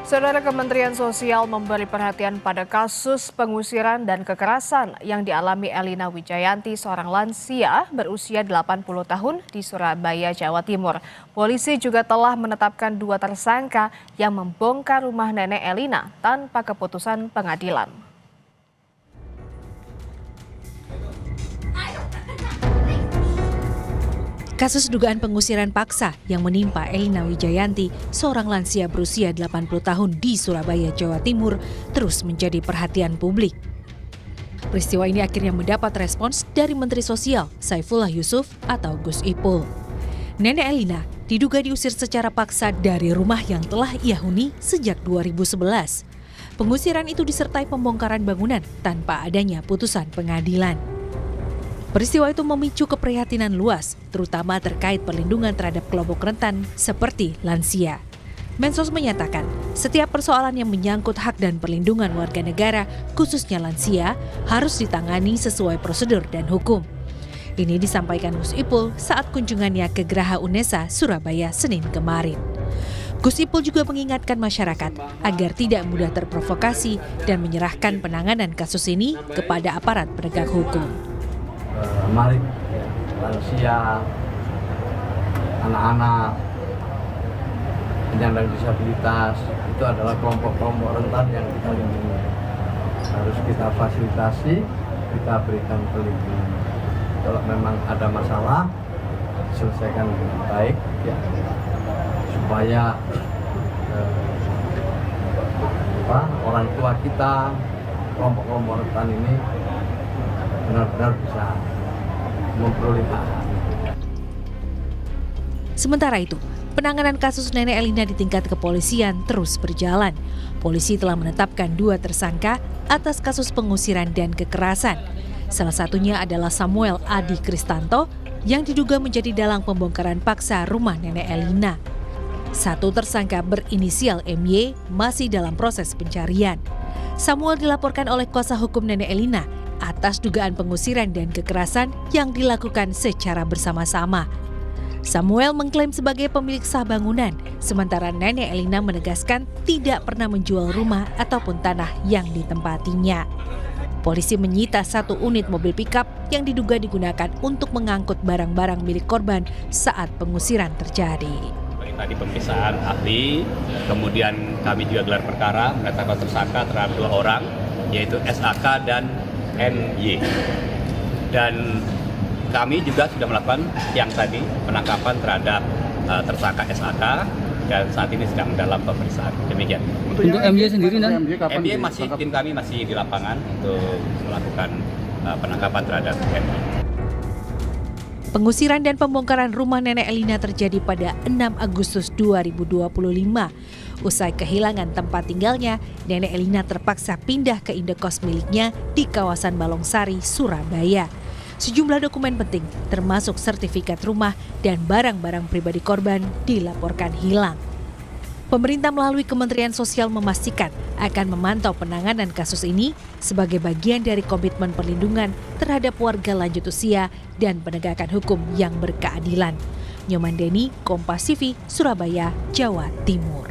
Saudara, Kementerian Sosial memberi perhatian pada kasus pengusiran dan kekerasan yang dialami Elina Wijayanti, seorang lansia berusia 80 tahun di Surabaya, Jawa Timur. Polisi juga telah menetapkan 2 tersangka yang membongkar rumah nenek Elina tanpa keputusan pengadilan. Kasus dugaan pengusiran paksa yang menimpa Elina Wijayanti, seorang lansia berusia 80 tahun di Surabaya, Jawa Timur, terus menjadi perhatian publik. Peristiwa ini akhirnya mendapat respons dari Menteri Sosial Saifullah Yusuf atau Gus Ipul. Nenek Elina diduga diusir secara paksa dari rumah yang telah ia huni sejak 2011. Pengusiran itu disertai pembongkaran bangunan tanpa adanya putusan pengadilan. Peristiwa itu memicu keprihatinan luas, terutama terkait perlindungan terhadap kelompok rentan seperti lansia. Mensos menyatakan, setiap persoalan yang menyangkut hak dan perlindungan warga negara, khususnya lansia, harus ditangani sesuai prosedur dan hukum. Ini disampaikan Gus Ipul saat kunjungannya ke Geraha UNESA, Surabaya, Senin kemarin. Gus Ipul juga mengingatkan masyarakat agar tidak mudah terprovokasi dan menyerahkan penanganan kasus ini kepada aparat penegak hukum. Mari lansia, anak-anak, penyandang disabilitas itu adalah kelompok-kelompok rentan yang kita lindungi. Harus kita fasilitasi, kita berikan perlindungan. Kalau memang ada masalah, selesaikan dengan baik, ya, supaya orang tua kita, kelompok-kelompok rentan ini benar-benar bisa memperoleh hak. Sementara itu, penanganan kasus nenek Elina di tingkat kepolisian terus berjalan. Polisi telah menetapkan 2 tersangka atas kasus pengusiran dan kekerasan. Salah satunya adalah Samuel Adi Kristanto yang diduga menjadi dalang pembongkaran paksa rumah nenek Elina. 1 tersangka berinisial MY masih dalam proses pencarian. Samuel dilaporkan oleh kuasa hukum nenek Elina atas dugaan pengusiran dan kekerasan yang dilakukan secara bersama-sama. Samuel mengklaim sebagai pemilik sah bangunan, sementara nenek Elina menegaskan tidak pernah menjual rumah ataupun tanah yang ditempatinya. Polisi menyita 1 unit mobil pikap yang diduga digunakan untuk mengangkut barang-barang milik korban saat pengusiran terjadi. Tadi pemeriksaan ahli, kemudian kami juga gelar perkara menetapkan tersangka terhadap 2 orang, yaitu SAK dan NY. Dan kami juga sudah melakukan yang tadi penangkapan terhadap tersangka SAK dan saat ini sedang dalam pemeriksaan. Demikian. Untuk MY sendiri dan MY masih tim kami masih di lapangan untuk melakukan penangkapan terhadap NY. Pengusiran dan pembongkaran rumah nenek Elina terjadi pada 6 Agustus 2025. Usai kehilangan tempat tinggalnya, nenek Elina terpaksa pindah ke indekos miliknya di kawasan Balongsari, Surabaya. Sejumlah dokumen penting, termasuk sertifikat rumah dan barang-barang pribadi korban, dilaporkan hilang. Pemerintah melalui Kementerian Sosial memastikan akan memantau penanganan kasus ini sebagai bagian dari komitmen perlindungan terhadap warga lanjut usia dan penegakan hukum yang berkeadilan. Nyoman Deni, Kompas TV, Surabaya, Jawa Timur.